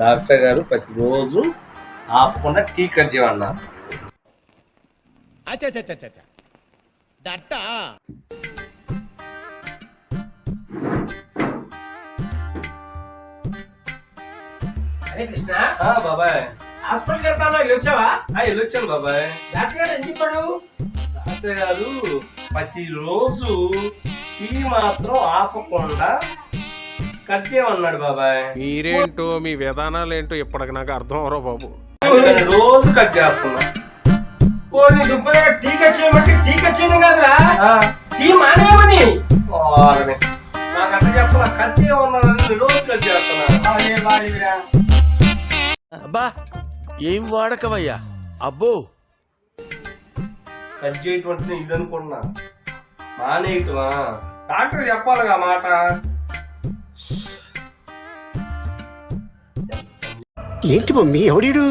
Doctor గారు ప్రతిరోజు ఆపకుండా టీ కట్ చేయమన్నారు. అరే కృష్ణ, బాబాయ్ హాస్పిటల్కి వెళ్తాను, వచ్చావా? వెళ్ళొచ్చాను బాబాయ్. డాక్టర్ గారు ఎందుకు పడవు? డాక్టర్ గారు ప్రతిరోజు టీ మాత్రం ఆపకుండా కట్ చేయమన్నాడు బాబాయ్. మీరేంటో మీ విధానాలు ఏంటో ఇప్పటికి నాకు అర్థం అవరో బాబు. అందుకని రోజు కట్ చేస్తున్నా. ఓ నీ దుబ్బగా టీ కట్ చేయమంటే టీ కట్ చేయడం కాదురా, టీ మానేయమని. నాకు అట్లా చెప్తున్నా, కట్ చేయమన్నాడని రోజు కట్ చేస్తున్నా. అబ్బా ఏం వాడకవయ్యా అబ్బో. కట్ చేయటం అంటే ఇది అనుకున్నా, మానేయటమా? డాక్టర్ చెప్పాలిగా మాట. ఏంటి మమ్మీ ఎవడీడు?